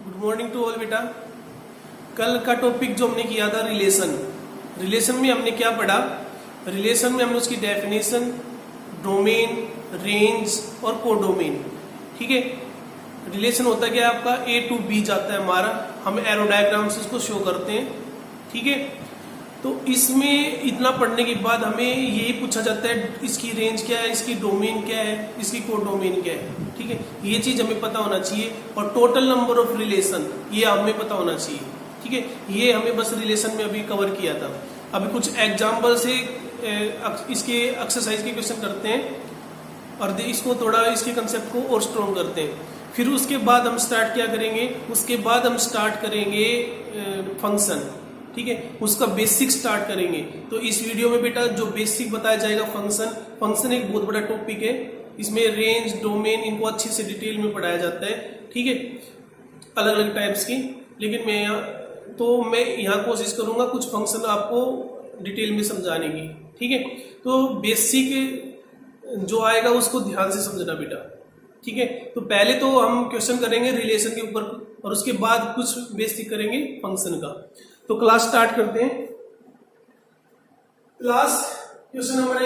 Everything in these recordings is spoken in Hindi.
गुड मॉर्निंग टू ऑल बेटा। कल का टॉपिक जो हमने किया था रिलेशन में हमने क्या पढ़ा। रिलेशन में हमने उसकी डेफिनेशन, डोमेन, रेंज और कोडोमेन। ठीक है, रिलेशन होता क्या है आपका, ए टू बी जाता है हमारा, हम एरो डायग्राम से इसको शो करते हैं। ठीक है, तो इसमें इतना पढ़ने के बाद हमें यही पूछा जाता है इसकी रेंज क्या है, इसकी डोमेन क्या है, इसकी कोडोमेन क्या है। ठीक है, ये चीज हमें पता होना चाहिए और टोटल नंबर ऑफ रिलेशन ये हमें पता होना चाहिए। ठीक है, ये हमें बस रिलेशन में अभी कवर किया था। अभी कुछ एग्जाम्पल से इसके एक्सरसाइज के क्वेश्चन करते हैं और इसको थोड़ा इसके कंसेप्ट को और स्ट्रॉन्ग करते हैं। फिर उसके बाद हम स्टार्ट क्या करेंगे, उसके बाद हम स्टार्ट करेंगे फंक्शन। ठीक है, उसका बेसिक स्टार्ट करेंगे। तो इस वीडियो में बेटा जो बेसिक बताया जाएगा फंक्शन एक बहुत बड़ा टॉपिक है। इसमें रेंज, डोमेन इनको अच्छे से डिटेल में पढ़ाया जाता है। ठीक है, अलग अलग टाइप्स की। लेकिन मैं यहाँ कोशिश करूंगा कुछ फंक्शन आपको डिटेल में समझाने की। ठीक है, तो बेसिक जो आएगा उसको ध्यान से समझना बेटा। ठीक है, तो पहले तो हम क्वेश्चन करेंगे रिलेशन के ऊपर और उसके बाद कुछ बेसिक करेंगे फंक्शन का। तो क्लास स्टार्ट करते हैं। क्लास क्वेश्चन नंबर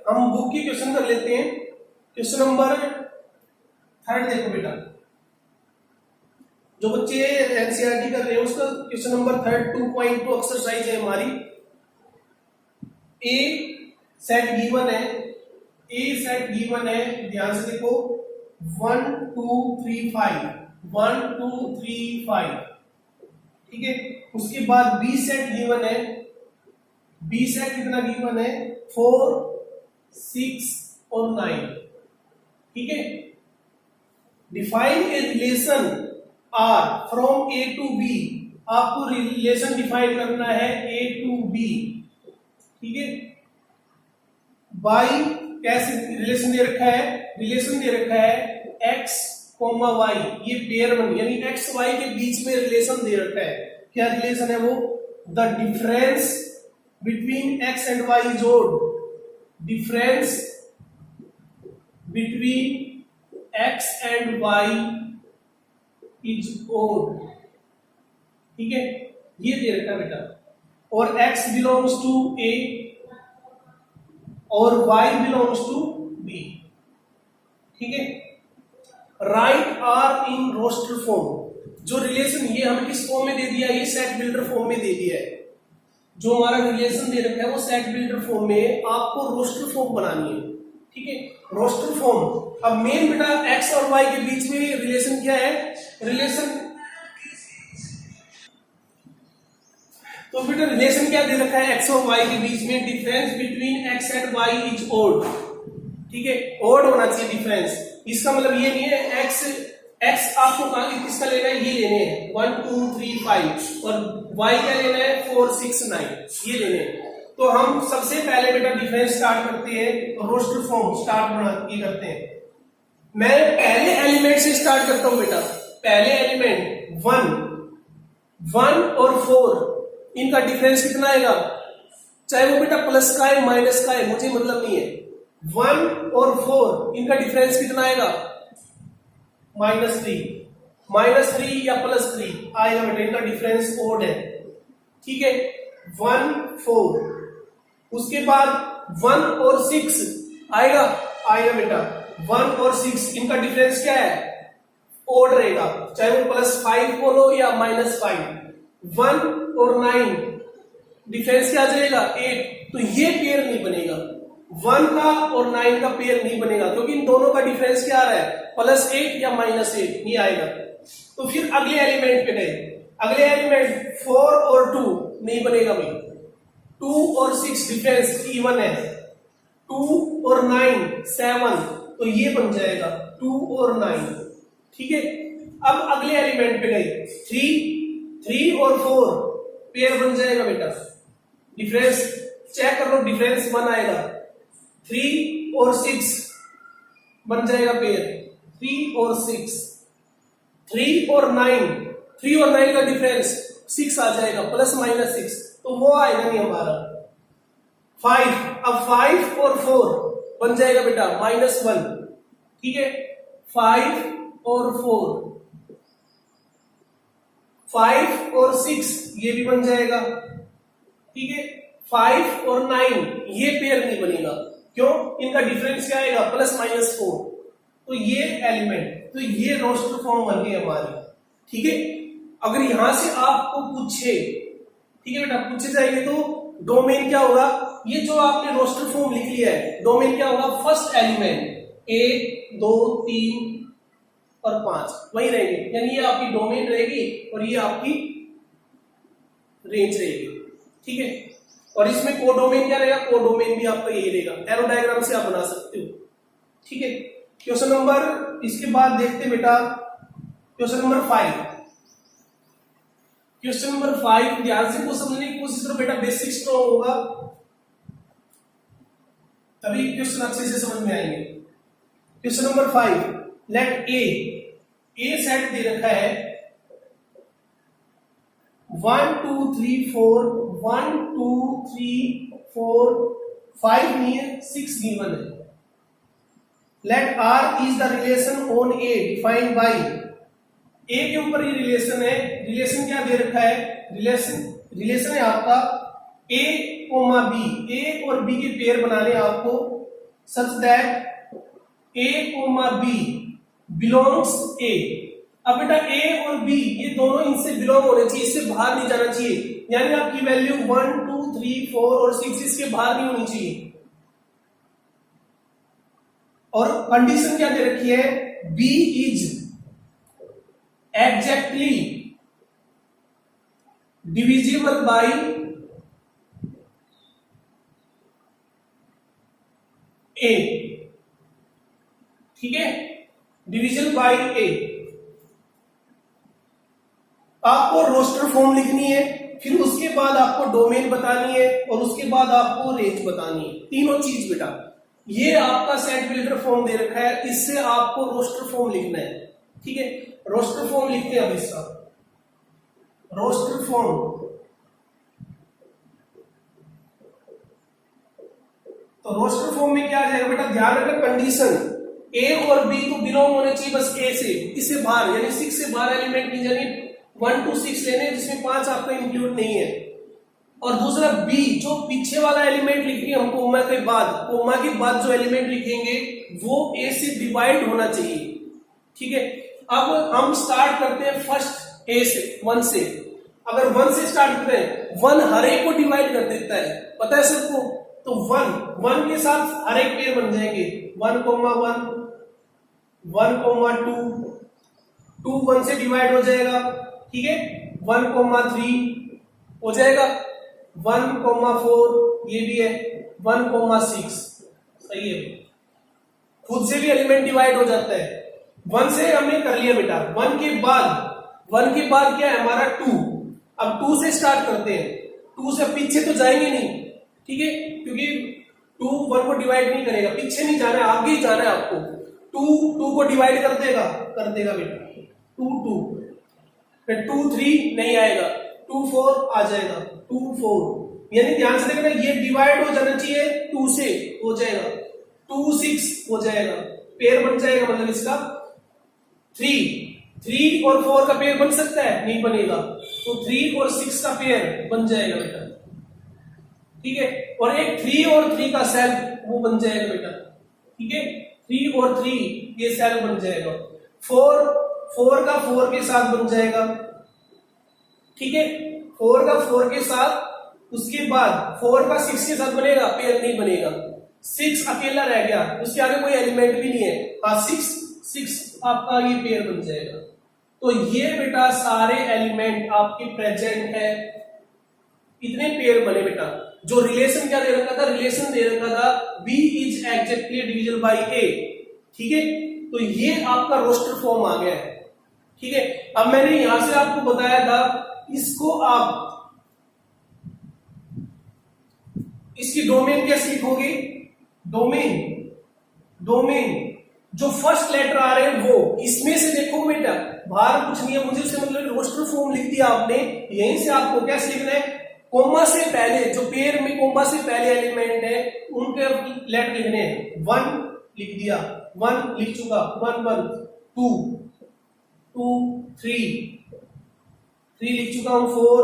हम बुक की क्वेश्चन कर लेते हैं। क्वेश्चन नंबर 3 देखो बेटा, जो बच्चे एनसीईआरटी कर रहे हैं उसका क्वेश्चन नंबर 3 2.2 एक्सरसाइज है हमारी। ए सेट गिवन है, ध्यान से देखो 1 2 3 5 1 2 3 5। ठीक है, उसके बाद बी सेट गिवन है। बी सेट कितना गिवन है, 4 6 और 9। ठीक है, define A relation R from A to B. आपको रिलेशन डिफाइन करना है ए टू बी। ठीक है, बाई कैसे रिलेशन दे रखा है, रिलेशन दे रखा है एक्स कोमा वाई, ये पेयर बन यानी एक्स वाई के बीच में रिलेशन दे रखा है। क्या रिलेशन है वो, the difference between x and y is odd. Difference between x and y is odd. ठीक है, ये दे रखा है बेटा, और x बिलोंग्स टू a और y बिलोंग्स टू b। ठीक है, write R in roster form. जो रिलेशन ये हमें किस फॉर्म में दे दिया, ये सेट बिल्डर फॉर्म में दे दिया है। जो हमारा रिलेशन दे रखा है वो सेट बिल्डर फॉर्म में, आपको रोस्टर फॉर्म बनानी है। ठीक है, रोस्टर फॉर्म। अब मेन बेटा x और y के बीच में रिलेशन क्या है, रिलेशन तो बेटा रिलेशन क्या दे रखा है x और y के बीच में, difference between x and y is odd. ठीक है, ओड होना चाहिए डिफरेंस। इसका मतलब ये नहीं है x आपको किसका लेना है, ये लेने हैं 1 2 3 5 और y क्या लेना है 4 6 9, ये लेने हैं। तो हम सबसे पहले बेटा डिफरेंस स्टार्ट करते हैं, रोस्टर फॉर्म स्टार्ट करते हैं। मैं पहले एलिमेंट से स्टार्ट करता हूं बेटा। पहले एलिमेंट 1 और 4, इनका डिफरेंस कितना आएगा, चाहे वो बेटा प्लस का है माइनस का है, मुझे मतलब नहीं है। 1 और 4 इनका डिफरेंस कितना आएगा, -3 या +3 आएगा बेटा, इनका डिफरेंस ओड है। ठीक है, 1 4, उसके बाद 1 और 6 आएगा बेटा। 1 और 6 इनका डिफरेंस क्या है, ओड रहेगा, चाहे वो +5 बोलो या -5। 1 और 9 डिफरेंस क्या आ जाएगा 8। तो ये पेयर नहीं बनेगा, 1 का और 9 का पेयर नहीं बनेगा, क्योंकि इन दोनों का डिफरेंस क्या आ रहा है, +8 या -8, ये आएगा। तो फिर अगले एलिमेंट पे गए, अगले एलिमेंट 4 और 2 नहीं बनेगा भाई। 2 और 6 डिफरेंस इवन है, 2 और 9 7, तो ये बन जाएगा 2 और 9। ठीक है, अब अगले एलिमेंट पे गए, 3 और 4 पेयर बन जाएगा बेटा। डिफरेंस चेक कर लो, डिफरेंस 1 आएगा। 3 और 6 बन जाएगा पेयर, 3 और 6। 3 और 9 का डिफरेंस 6 आ जाएगा, ±6, तो वो आएगा नहीं हमारा। 5, अब 5 और 4 बन जाएगा बेटा -1। ठीक है, 5 और 4 5 और 6 ये भी बन जाएगा, ठीक है। 5 और 9 ये पेयर नहीं बनेगा, क्यों? इनका डिफरेंस क्या आएगा? +-4। तो ये एलिमेंट, तो ये रोस्टर फॉर्म बन गई हमारी, ठीक है। अगर यहां से आपको पूछे, ठीक है बेटा, पूछे जाएंगे तो डोमेन क्या होगा? ये जो आपने रोस्टर फॉर्म लिख लिया है, डोमेन क्या होगा? फर्स्ट एलिमेंट 1 2 3 और 5 वही रहेंगे, यानी ये आपकी डोमेन रहेगी और ये आपकी रेंज रहेगी, ठीक है। और इसमें कोडोमेन क्या रहेगा? कोडोमेन भी आपका यही रहेगा, एरो डायग्राम से आप बना सकते हो, ठीक है। क्वेश्चन नंबर, इसके बाद देखते बेटा क्वेश्चन नंबर 5। क्वेश्चन नंबर 5 ध्यान से को समझने की कोशिश करो बेटा, बेसिक स्ट्रॉन्ग होगा तभी क्वेश्चन अच्छे से समझ में आएंगे। क्वेश्चन नंबर 5, लेट ए सेट दे रखा है 1 2 3 4 1 2 3 4 5 नहीं है, 6 गिवन है। Let R is the relation on A defined by, A के ऊपर ये रिलेशन है। रिलेशन क्या दे रखा है? रिलेशन है आपका ए कोमा बी, ए और बी के पेयर बनाने आपको, such that A comma B belongs A. अब बेटा ए और बी ये दोनों इनसे बिलोंग होने चाहिए, इससे बाहर नहीं जाना चाहिए, यानी आपकी वैल्यू 1 2 3 4 और 6 इसके बाहर नहीं होनी चाहिए। और कंडीशन क्या दे रखी है? B is exactly divisible by A, ठीक है, डिविजन बाई ए। आपको रोस्टर फॉर्म लिखनी है, फिर उसके बाद आपको डोमेन बतानी है और उसके बाद आपको रेंज बतानी है, तीनों चीज बेटा। ये आपका सेट बिल्डर फॉर्म दे रखा है, इससे आपको रोस्टर फॉर्म लिखना है, ठीक है। रोस्टर फॉर्म लिखते हैं अब इसका, रोस्टर फॉर्म। तो रोस्टर फॉर्म में क्या आ जाएगा बेटा? ध्यान रखना कंडीशन, ए और बी तो बिलोंग होने चाहिए बस ए से, इससे बाहर यानी 6 से बाहर एलिमेंट नहीं, यानी 1 to 6 लेने जिसमें 5 आपका इंक्लूड नहीं है। और दूसरा बी, जो पीछे वाला एलिमेंट लिखेंगे हम कोमा के बाद जो एलिमेंट लिखेंगे वो ए से डिवाइड होना चाहिए, ठीक है। अब हम स्टार्ट करते हैं फर्स्ट ए से, 1 से। अगर 1 से स्टार्ट करते हैं, 1 हर एक को डिवाइड कर देता है, पता है सबको। तो 1 के साथ हर एक पेयर बन जाएंगे, 1, 1 1, 2 1 से डिवाइड हो जाएगा, ठीक है। 1, 3 हो जाएगा, 1, 4 ये भी है, 1, 6 सही है। खुद से भी एलिमेंट डिवाइड हो जाता है। 1 से हमने कर लिया बेटा, 1 के बाद क्या है हमारा 2। अब 2 से स्टार्ट करते हैं, 2 से पीछे तो जाएंगे नहीं, ठीक है, क्योंकि 2 1 को डिवाइड नहीं करेगा, पीछे नहीं जाना है, आगे ही जाना है आपको। 2 को डिवाइड कर देगा बेटा, 2 फिर 2 3 नहीं आएगा, 2 4 आ जाएगा, 2 4 यानी ध्यान से देखना, ये डिवाइड हो जाना चाहिए 2 से, हो जाएगा 2 6 हो जाएगा, पेयर बन जाएगा, मतलब इसका 3 और 4 का पेयर बन सकता है? नहीं बनेगा, तो 3 और 6 का पेयर बन जाएगा बेटा, ठीक है। और एक 3 और 3 का सेल वो बन जाएगा बेटा, ठीक है, 3 और 3 ये सेल बन जाएगा। 4 का 4 के साथ बन जाएगा, ठीक है, 4 का 4 के साथ। उसके बाद 4 का 6 के साथ बनेगा? पेयर नहीं बनेगा, 6 अकेला रह गया, उसके आगे कोई एलिमेंट भी नहीं है, हाँ 6 आपका ये पेयर बन जाएगा। तो ये बेटा सारे एलिमेंट आपके प्रेजेंट है, इतने पेयर बने बेटा। जो रिलेशन क्या दे रखा था? रिलेशन दे रखा था B is exactly divisible by A, ठीक है। तो ये आपका रोस्टर फॉर्म आ गया है, ठीक है। अब मैंने यहां से आपको बताया था, इसको आप इसकी डोमेन कैसे लिखोगे? डोमेन जो फर्स्ट लेटर आ रहे हैं वो इसमें से देखो बेटा, बाहर कुछ नहीं है, मुझे उससे मतलब रोस्टर फॉर्म लिख दिया आपने, यहीं से आपको कैसे लिखना है? कोमा से पहले, जो पेयर में कोमा से पहले एलिमेंट है उनके लेटर लिखने हैं। 1 लिख दिया, 1 लिख चुका, 1 1 2 2 3 3 लिख चुका हूं, 4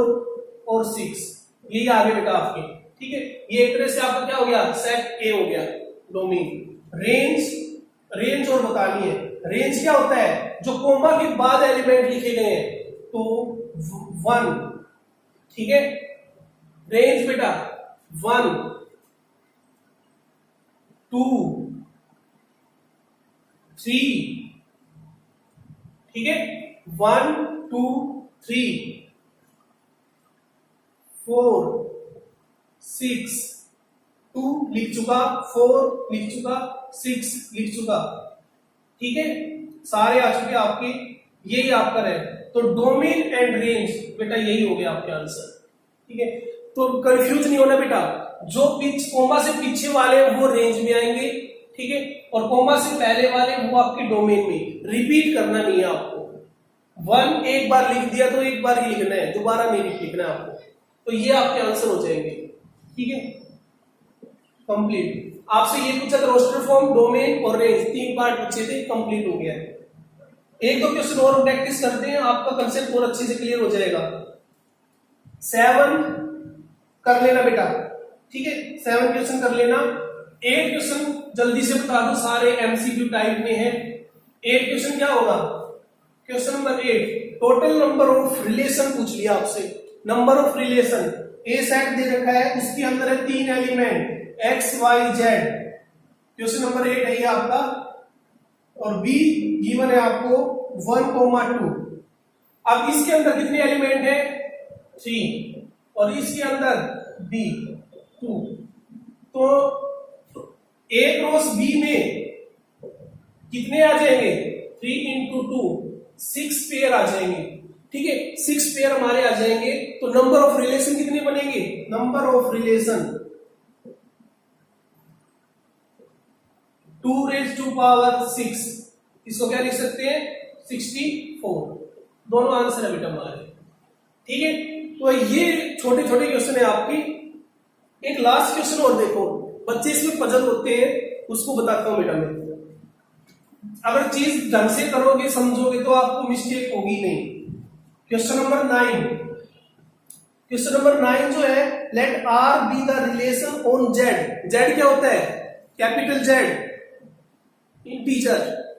और 6, यही आ गए बेटा आपके। ठीक है, ये एक तरह से आपका क्या हो गया, सेट ए हो गया डोमेन। रेंज और बतानी है, रेंज क्या होता है, जो कोमा के बाद एलिमेंट लिखे गए हैं, तो 1, ठीक है, रेंज बेटा 1 2 3, ठीक है, 1 2 3 4 6, 2 लिख चुका, 4 लिख चुका, 6 लिख चुका, ठीक है, सारे आ चुके आपके, यही आपका है। तो डोमेन एंड रेंज बेटा यही हो गया आपके आंसर। ठीक है, तो कंफ्यूज नहीं होना बेटा, जो कोमा से पीछे वाले वो रेंज में आएंगे, ठीक है, और कोमा से पहले वाले वो आपके डोमेन में। रिपीट करना नहीं है आपको, 1 एक बार लिख दिया तो एक बार ही लिखना है, दोबारा नहीं लिखना है आपको। तो ये आपके आंसर हो जाएंगे। ठीक है, कंप्लीट। आपसे ये पूछा था रोस्टर फॉर्म, डोमेन और रेंज, 3 पार्ट पूछे थे, कंप्लीट हो गया है। एक दो क्वेश्चन और प्रैक्टिस करते हैं, आपका कंसेप्ट और अच्छे से क्लियर हो जाएगा। 7 कर लेना बेटा, ठीक है, 7 क्वेश्चन कर लेना। 8 क्वेश्चन जल्दी से बता दो, सारे एमसीक्यू टाइप में है। 8 क्वेश्चन क्या होगा, question number 8, total number of relation पूछ लिया आपसे। Number of relation A set दे रखा है, उसके अंदर है 3 element x y z, question number 8 है ये आपका। और बी गिवन है आपको 1,2। अब इसके अंदर कितने एलिमेंट है, 3, और इसके अंदर बी 2। तो ए क्रॉस बी में कितने आ जाएंगे, 3 into 2, 6 पेयर आ जाएंगे। ठीक है, 6 पेयर हमारे आ जाएंगे। तो नंबर ऑफ रिलेशन कितने बनेंगे, नंबर ऑफ रिलेशन 2⁻6, इसको क्या लिख सकते हैं, 64। दोनों आंसर है बेटा हमारे। ठीक है, तो ये छोटे छोटे क्वेश्चन है आपकी। एक लास्ट क्वेश्चन और देखो, बच्चे इसमें पजल होते हैं, उसको बताता हूं बेटा मैं। अगर चीज ढंग से करोगे, समझोगे, तो आपको मिस्टेक होगी नहीं। क्वेश्चन नंबर 9, क्वेश्चन नंबर 9 जो है, let R be the relation on Z. Z क्या होता है, कैपिटल जेड, इंटीजर।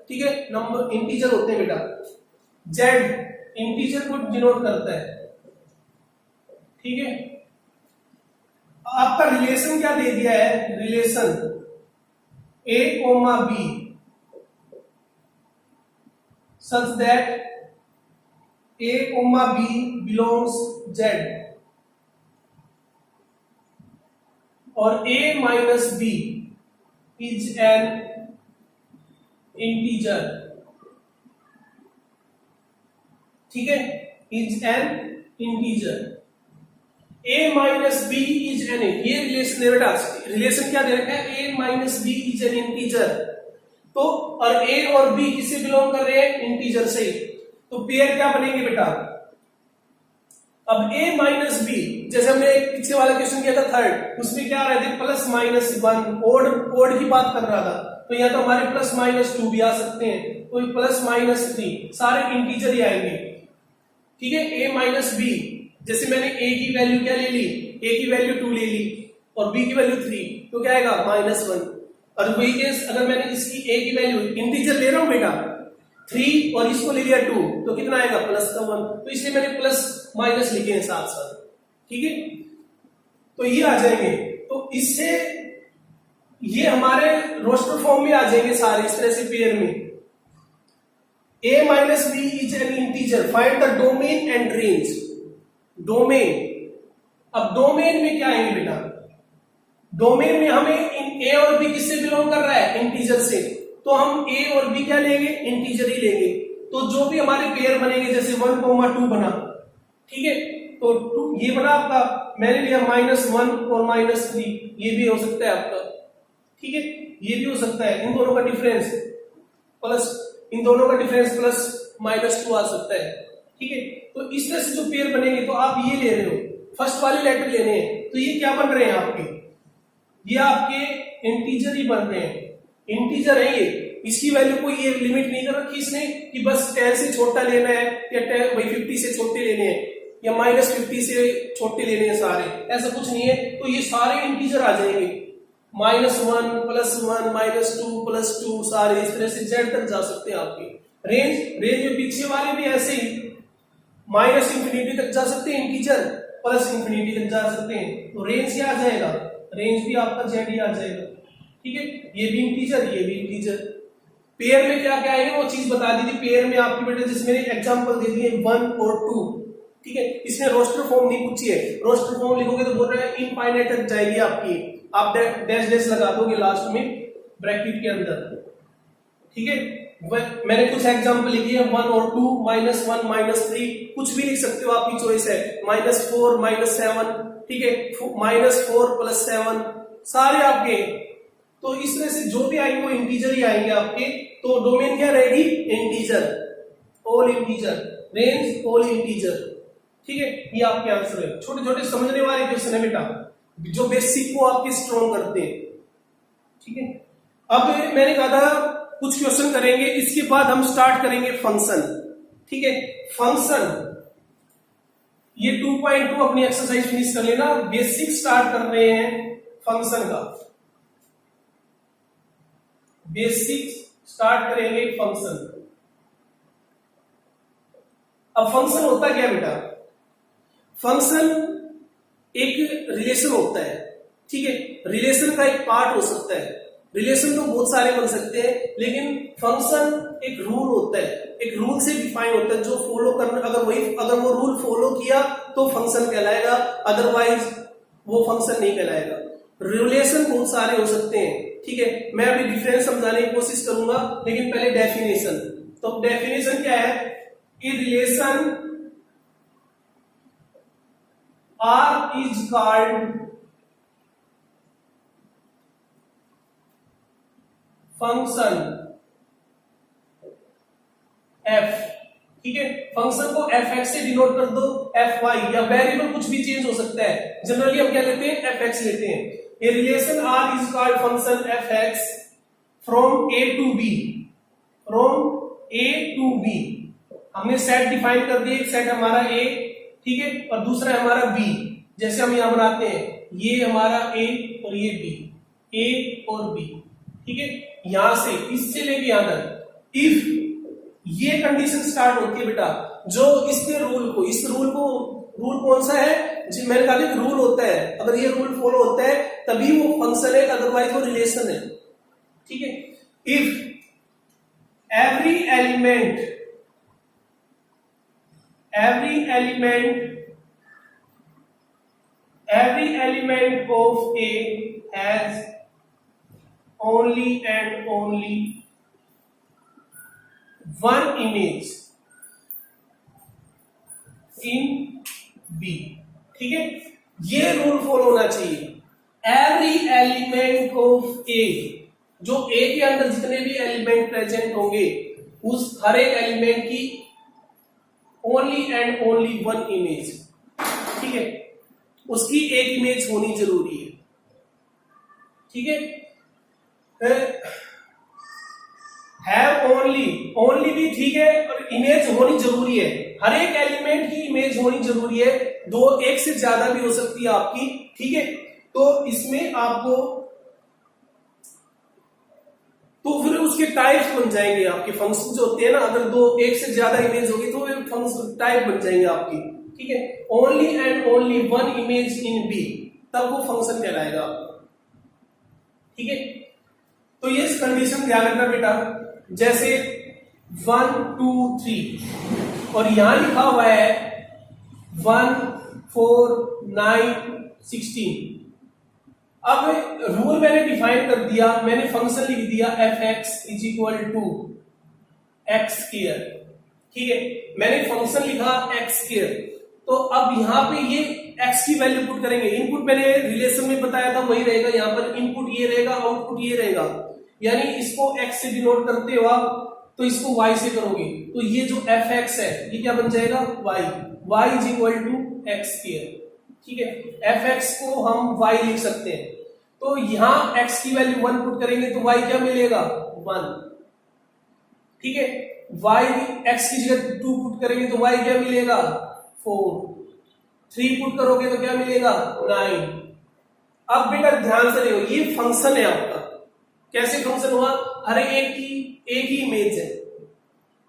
ठीक है, नंबर इंटीजर होते हैं बेटा, जेड इंटीजर को डिनोट करता है। ठीक है, आपका रिलेशन क्या दे दिया है, relation a, b such that a, b belongs z, और a minus b is an integer। ठीक है, is an integer, a minus b is an, ये रिलेशन है बेटा। रिलेशन क्या दे रखा है, a minus b is an integer। तो और a और b किससे बिलोंग कर रहे हैं, इंटीजर से। तो पेयर क्या बनेंगे बेटा, अब a माइनस बी, जैसे हमने एक पीछे वाला क्वेश्चन किया था थर्ड, उसमें क्या आ रहे थे, +-1, ओड की बात कर रहा था। तो यहाँ तो हमारे +-2 भी आ सकते हैं, तो +-3, सारे इंटीजर ही आएंगे। ठीक है, a माइनस बी, जैसे मैंने a की वैल्यू क्या ले ली, a की वैल्यू 2 ले ली और b की वैल्यू 3, तो क्या आएगा, -1। और वही केस अगर मैंने इसकी a की वैल्यू, इंटीजर ले रहा हूं बेटा 3 और इसको ले लिया 2, तो कितना आएगा, +1। तो इसलिए मैंने प्लस माइनस लिखे हैं साथ साथ। ठीक है, तो ये आ जाएंगे। तो इससे ये हमारे रोस्टर फॉर्म में आ जाएंगे सारे, इस तरह से पेयर में। a minus B is an integer, find the domain and range. Domain, अब डोमेन में क्या आएंगे बेटा, डोमेन में हमें इन a और b किससे बिलोंग कर रहा है, इंटीजर से। तो हम a और b क्या लेंगे, इंटीजर ही लेंगे। तो जो भी हमारे पेयर बनेंगे, जैसे 1,2 बना, ठीक है, तो 2 ये बना आपका, मैंने लिया -1 और -3, ये भी हो सकता है आपका। ठीक है, ये भी हो सकता है, इन दोनों का डिफरेंस प्लस, इन दोनों का डिफरेंस +-2 आ सकता है। ठीक है, तो इस तरह से जो पेयर बनेंगे, तो आप ये ले रहे हो, फर्स्ट वाले लेटर लेने हैं, तो ये क्या बन रहे हैं आपके, ये आपके इंटीजर ही बन रहे हैं। इंटीजर है ये, इसकी वैल्यू कोई ये लिमिट नहीं कर रखी इसने कि बस 10 से छोटा लेना है या 50 से छोटे लेने हैं। या -50 से छोटे लेने हैं सारे, ऐसा कुछ नहीं है। तो ये सारे इंटीजर आ जाएंगे, -1 +1 -2 +2 सारे इस तरह से z तक जा सकते हैं आपके। रेंज में पीछे वाले भी ऐसे ही -∞ तक जा सकते हैं इंटीजर, +∞ तक जा सकते हैं। तो रेंज क्या आ जाएगा, रेंज भी आपका z ही आ जाएगा। ठीक है, ये भी इंटीजर, ये भी इंटीजर। पेयर में क्या क्या आएगा वो चीज बता दी थी। पेयर में आपकी बेटे जिसमें एग्जांपल दे दिए 1 और 2। ठीक है, इसमें रोस्टर फॉर्म नहीं पूछी है, रोस्टर फॉर्म लिखोगे तो बोल रहा है इनफाइनाइट तक जाएगी आपकी, आप डैश लगा दोगे लास्ट में ब्रैकेट के अंदर। ठीक है, मैंने कुछ एग्जांपल लिखी है 1 और 2, -1 -3, कुछ भी लिख सकते हो, आपकी चॉइस है, -4 -7। ठीक है, -4 +7 सारे आपके। तो इस तरह से जो भी आएंगे वो इंटीजर ही आएंगे आपके। तो डोमेन क्या रहेगी, integer, all integer, range all integer. ठीक है, ये आपके आंसर है। छोटे छोटे समझने वाले क्वेश्चन है बेटा, जो बेसिक को आपके स्ट्रॉन्ग करते हैं। ठीक है, अब मैंने कहा था कुछ क्वेश्चन करेंगे, इसके बाद हम स्टार्ट करेंगे फंक्शन। ठीक है, फंक्शन ये 2.2 अपनी एक्सरसाइज फिनिश कर लेना। बेसिक स्टार्ट कर रहे हैं फंक्शन का, बेसिक स्टार्ट करेंगे फंक्शन। अब फंक्शन होता क्या बेटा, फंक्शन एक रिलेशन होता है। ठीक है, रिलेशन का एक पार्ट हो सकता है, रिलेशन तो बहुत सारे बन सकते हैं, लेकिन फंक्शन एक रूल होता है, एक रूल से डिफाइन होता है, जो फॉलो करना, अगर वो रूल फॉलो किया तो फंक्शन कहलाएगा, अदरवाइज वो फंक्शन नहीं कहलाएगा। रिलेशन बहुत सारे हो सकते हैं। ठीक है, मैं अभी डिफरेंस समझाने की कोशिश करूंगा, लेकिन पहले डेफिनेशन। तो डेफिनेशन क्या है, A relation R is called function F. ठीक है, फंक्शन को एफ एक्स से डिनोट कर दो, एफ वाई, या वेरिएबल कुछ भी चेंज हो सकता है, जनरली हम क्या लेते हैं, एफ एक्स लेते हैं। A relation R is called function F X from A to B, from A to B. हमने सेट डिफाइन कर दिया, एक सेट हमारा ए, ठीक है, और दूसरा हमारा बी। जैसे हम यहां बनाते हैं, ये हमारा ए और ये बी, ए और बी। ठीक है, यहां से इससे लेके यहां तक, इफ ये कंडीशन स्टार्ट होती है बेटा, जो इसके रूल कौन सा है, मैंने कहा कि रूल होता है, अगर ये रूल फॉलो होता है तभी वो फंक्शन है, अदरवाइज वो रिलेशन है। ठीक है, if every element of A has only and only one image in B। ठीक है, ये रूल फॉलो होना चाहिए। एवरी एलिमेंट ऑफ ए, जो ए के अंदर जितने भी एलिमेंट प्रेजेंट होंगे, उस हर एक एलिमेंट की only and only one image. ठीक है, उसकी एक इमेज होनी जरूरी है। ठीक है, हैव ओनली भी ठीक है, और इमेज होनी जरूरी है, हर एक एलिमेंट की इमेज होनी जरूरी है, दो एक से ज्यादा भी हो सकती है आपकी। ठीक है, तो इसमें आपको, तो फिर उसके टाइप्स बन जाएंगे आपके फंक्शन जो होते हैं ना, अगर दो एक से ज्यादा इमेज होगी तो फंक्शन टाइप बन जाएंगे आपकी। ठीक है, only and only one image in B, तब वो फंक्शन कहलाएगा। ठीक है, तो ये कंडीशन ध्यान रखना बेटा, जैसे 1 2 3 और यहां लिखा हुआ है 1 4 9 16। अब रूल मैंने डिफाइन कर दिया, मैंने फंक्शन लिख दिया F x is equal to x square. ठीक है, मैंने फंक्शन लिखा एक्स स्क्वायर। तो अब यहां पे ये एक्स की वैल्यू पुट करेंगे, इनपुट मैंने रिलेशन में बताया था वही रहेगा, यहां पर इनपुट ये रहेगा, आउटपुट ये रहेगा, यानी इसको x से डिनोट करते हो आप, तो इसको y से करोगे, तो ये जो एफ एक्स है ये क्या बन जाएगा, y is equal to x square. ठीक है, एफ एक्स को हम y लिख सकते हैं, तो यहां x की वैल्यू 1 पुट करेंगे तो y क्या मिलेगा, 1। ठीक है, y x की जगह 2 पुट करेंगे तो y क्या मिलेगा, 4। 3 पुट करोगे तो क्या मिलेगा 9। अब बेटा ध्यान से देखो, ये फंक्शन है आपका। कैसे फंक्शन हुआ, हर एक ही इमेज है,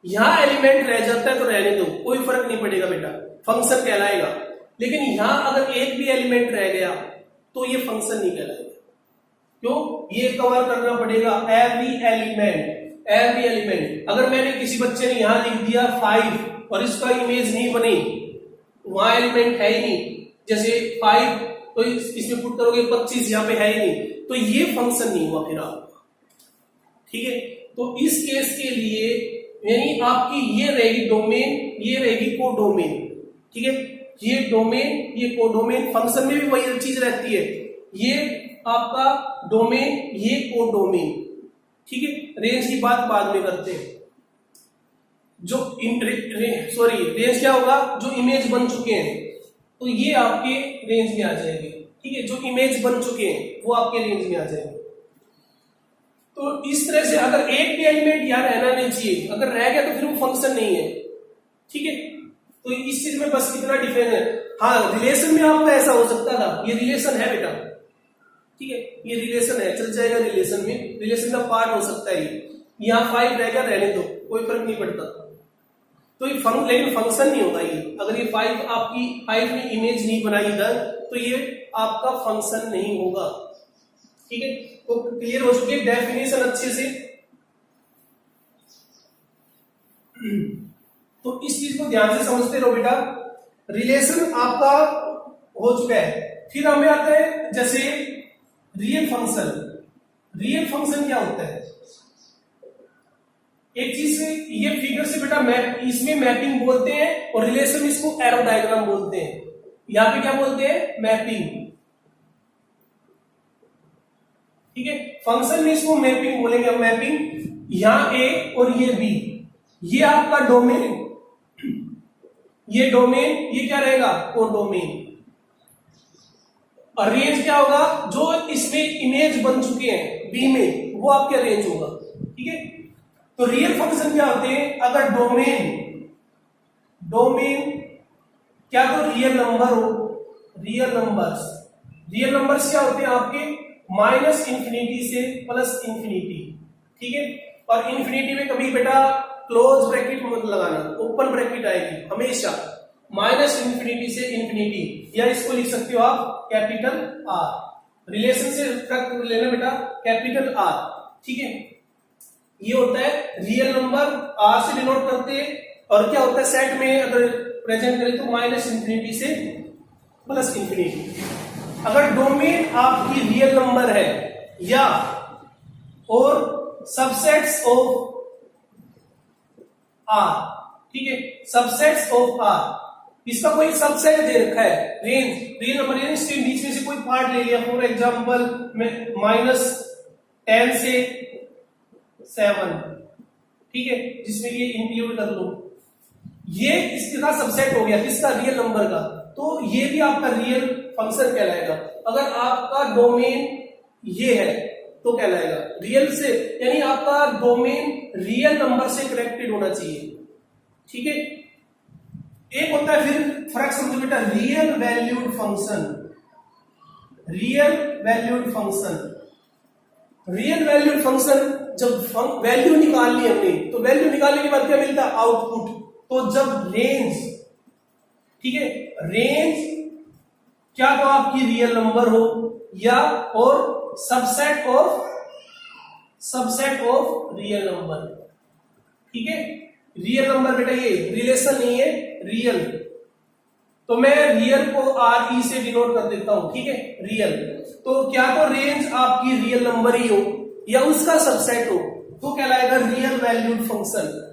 यहां एलिमेंट रह जाता है तो रहने दो, कोई फर्क नहीं पड़ेगा बेटा, फंक्शन कहलाएगा। लेकिन यहां अगर एक भी एलिमेंट रह गया तो ये फंक्शन नहीं कहलाएगा। क्यों, ये कवर करना पड़ेगा एवरी एलिमेंट। अगर मैंने किसी बच्चे ने यहां लिख दिया 5 और इसका इमेज नहीं बनी, वहां एलिमेंट है ही नहीं, जैसे 5 तो इसमें पुट करोगे 25, यहाँ पे है ही नहीं, तो ये फंक्शन नहीं हुआ फिर आपका। ठीक है, तो इस केस के लिए यानी आपकी ये रहेगी डोमेन, ये रहेगी कोडोमेन। ठीक है, ये डोमेन, ये कोडोमेन, फंक्शन में भी वही चीज रहती है, ये आपका डोमेन, ये कोडोमेन। ठीक है, रेंज की बात बाद में करते हैं। जो रेंज क्या होगा, जो इमेज बन चुके हैं तो ये आपके रेंज में आ जाएंगे। ठीक है, जो इमेज बन चुके हैं वो आपके रेंज में आ जाएंगे। तो इस तरह से अगर एक भी एलिमेंट यहां रहना नहीं चाहिए, अगर रह गया तो फिर वो फंक्शन नहीं है। ठीक है, तो इस चीज में बस कितना डिफरेंस है। हाँ, रिलेशन में आपका ऐसा हो सकता था, ये रिलेशन है बेटा, ठीक है, ये रिलेशन है, चल जाएगा रिलेशन में, रिलेशन का पार्ट हो सकता है ये। यहाँ 5 रह गया, रहने दो, कोई फर्क नहीं पड़ता। तो ये लेकिन फंक्शन नहीं होता ये। अगर ये 5 आपकी 5 में इमेज नहीं बनाई इधर, तो ये आपका फंक्शन नहीं होगा। ठीक है, तो क्लियर हो चुकी है डेफिनेशन अच्छे से। तो इस चीज को ध्यान से समझते रहो बेटा। रिलेशन आपका हो चुका है, फिर हमें आते हैं जैसे रियल फंक्शन। रियल फंक्शन क्या होता है, एक चीज से ये फिगर से बेटा इसमें मैपिंग बोलते हैं, और रिलेशन इसको एरो डायग्राम बोलते हैं। यहां पे क्या बोलते हैं, मैपिंग। ठीक है, फंक्शन में इसको मैपिंग बोलेंगे, मैपिंग। यहां ए और ये बी, ये आपका डोमेन, ये डोमेन, ये क्या रहेगा, कोडोमेन। और रेंज क्या होगा, जो इसमें इमेज बन चुके हैं बी में, वो आपका रेंज होगा। ठीक है, तो रियल फंक्शन क्या होते हैं, अगर डोमेन क्या तो रियल नंबर हो, रियल नंबर्स क्या होते हैं आपके -इंफिनिटी से +इंफिनिटी। ठीक है, और इंफिनिटी में कभी बेटा क्लोज ब्रैकेट मत लगाना, ओपन ब्रैकेट आएगी हमेशा, -इंफिनिटी से इंफिनिटी, या इसको लिख सकते हो आप कैपिटल आर। रिलेशन से लेना बेटा कैपिटल आर। ठीक है, ये होता है रियल नंबर, आर से डिनोट करते हैं। और क्या होता है सेट में अगर प्रेजेंट करें तो -इंफिनिटी से +इंफिनिटी। अगर डोमेन आपकी रियल नंबर है या और सबसेट्स ऑफ आर, ठीक है, सबसेट्स ऑफ आर, इसका कोई सबसेट दे रखा है, रेंज रियल नंबर, यानी बीच में से कोई पार्ट ले लिया, फॉर एग्जांपल -10 से 7, ठीक है, जिसमें ये इंक्लूड कर लो, ये इसका सबसेट हो गया किसका, रियल नंबर का, तो ये भी आपका रियल फंक्शन कहलाएगा। अगर आपका डोमेन ये है तो कहलाएगा रियल से, यानी आपका डोमेन रियल नंबर से कनेक्टेड होना चाहिए। ठीक है, एक होता है फिर फर्क समझो बेटा, real valued function. Real valued function जब वैल्यू निकालनी हमने, तो वैल्यू निकालने के बाद क्या मिलता है, आउटपुट। तो जब रेंज, ठीक है, रेंज क्या तो आपकी रियल नंबर हो या और सबसेट ऑफ रियल नंबर। ठीक है, रियल नंबर बेटा ये रिलेशन नहीं है, रियल, तो मैं रियल को आर ई से डिनोट कर देता हूं। ठीक है, रियल, तो क्या तो रेंज आपकी रियल नंबर ही हो या उसका सबसेट हो तो कहलाएगा real valued function.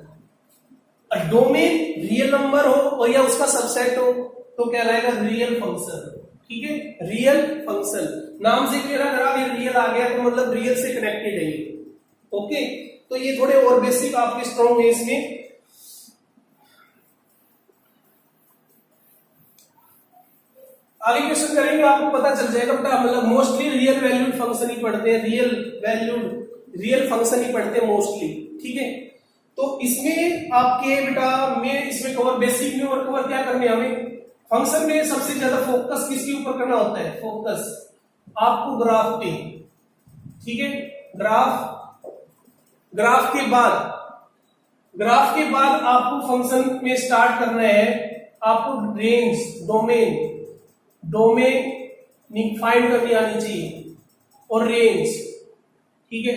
Domain real number हो और या उसका सबसेट हो तो कहलाएगा रियल फंक्शन। ठीक है, रियल फंक्शन नाम से क्लियर, अगर आप ये रियल आ गया तो मतलब रियल से कनेक्टेड है ये। ओके, तो ये थोड़े और बेसिक आपके स्ट्रॉन्ग है इसमें। आगे क्वेश्चन करेंगे आपको पता चल जाएगा बेटा, मतलब मोस्टली रियल वैल्यूड फंक्शन ही पढ़ते हैं, रियल फंक्शन ही पढ़ते हैं मोस्टली। ठीक है, तो इसमें आपके बेटा में इसमें कवर बेसिक में और कवर क्या करने हमें, फंक्शन में सबसे ज्यादा फोकस किसके ऊपर करना होता है? फोकस आपको ग्राफ पे, ठीक है। ग्राफ के बाद आपको फंक्शन में स्टार्ट करना है, आपको रेंज, डोमेन फाइंड करनी आनी चाहिए और रेंज, ठीक है।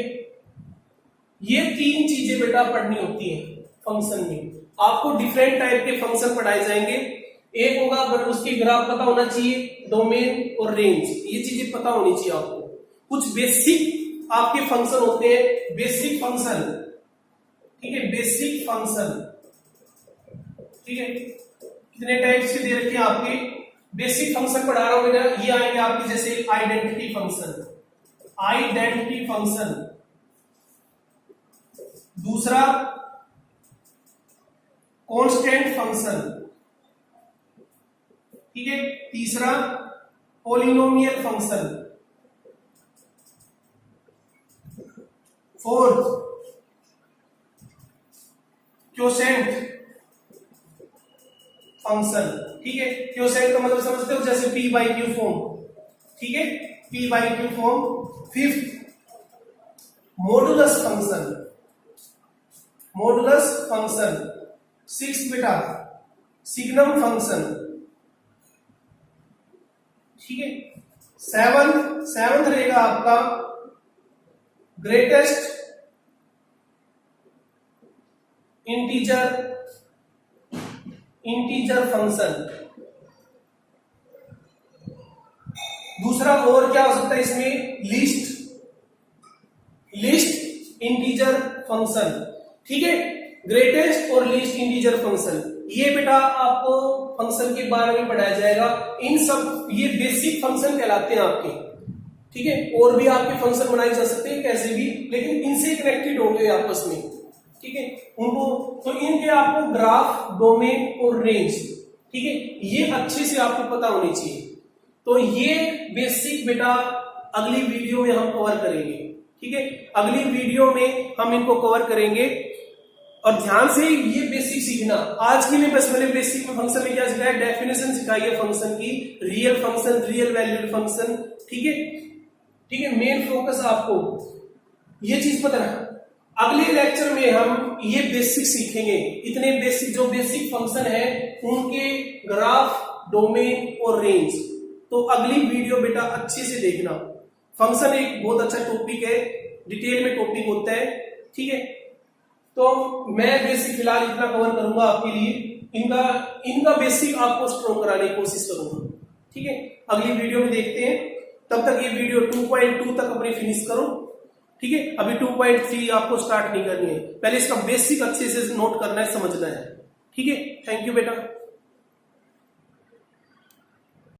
ये तीन चीजें बेटा पढ़नी होती है फंक्शन में। आपको डिफरेंट टाइप के फंक्शन पढ़ाए जाएंगे। एक होगा अगर उसकी ग्राफ पता होना चाहिए, डोमेन और रेंज, ये चीजें पता होनी चाहिए आपको। कुछ बेसिक आपके फंक्शन होते हैं, बेसिक फंक्शन, ठीक है, बेसिक फंक्शन, ठीक है। कितने टाइप्स के दे रखे हैं आपके? बेसिक फंक्शन पढ़ा रहा हूं बेटा, ये आएंगे आपके जैसे आइडेंटिटी फंक्शन, दूसरा कांस्टेंट फंक्शन, ठीक है, तीसरा polynomial function, fourth quotient function, ठीक है। क्वोशेंट का मतलब समझते हो, जैसे p बाई क्यू फॉर्म, ठीक है, p by Q form. Fifth modulus function. Six बेटा सिग्नम फंक्शन, ठीक है। सेवंथ रहेगा आपका ग्रेटेस्ट इंटीजर फंक्शन। दूसरा और क्या हो सकता है इसमें? लिस्ट इंटीजर फंक्शन, ठीक है। ग्रेटेस्ट और लीस्ट इंटीजर फंक्शन, ये बेटा आपको फंक्शन के बारे में पढ़ाया जाएगा। इन सब ये बेसिक फंक्शन कहलाते हैं आपके, ठीक है। और भी आपके फंक्शन बनाए जा सकते हैं कैसे भी, लेकिन इनसे कनेक्टेड होंगे आपस में, ठीक है। उनको तो इनके आपको ग्राफ, डोमेन और रेंज, ठीक है, ये अच्छे से आपको पता होनी चाहिए। तो ये बेसिक बेटा अगली वीडियो में हम कवर करेंगे, ठीक है। अगली वीडियो में हम इनको कवर करेंगे और ध्यान से ये बेसिक सीखना। आज के लिए बस मैंने बेसिक में फंक्शन में क्या सिखाया? डेफिनेशन सिखाई है फंक्शन की, real function, real valued function, ठीक है, ठीक है। मेन फोकस आपको ये चीज पता है। अगले लेक्चर में हम ये बेसिक सीखेंगे, इतने बेसिक जो बेसिक फंक्शन है उनके ग्राफ, डोमेन और रेंज। तो अगली वीडियो बेटा अच्छे से देखना। फंक्शन एक बहुत अच्छा टॉपिक है, डिटेल में टॉपिक होता है, ठीक है। तो मैं बेसिक फिलहाल इतना कवर करूंगा आपके लिए, इनका बेसिक आपको स्ट्रॉन्ग कराने की कोशिश करूंगा, ठीक है। अगली वीडियो में देखते हैं, तब तक ये वीडियो 2.2 तक अपनी फिनिश करो, ठीक है। अभी 2.3 आपको स्टार्ट नहीं करनी है, पहले इसका बेसिक अच्छे से नोट करना है, समझना है, ठीक है। थैंक यू बेटा।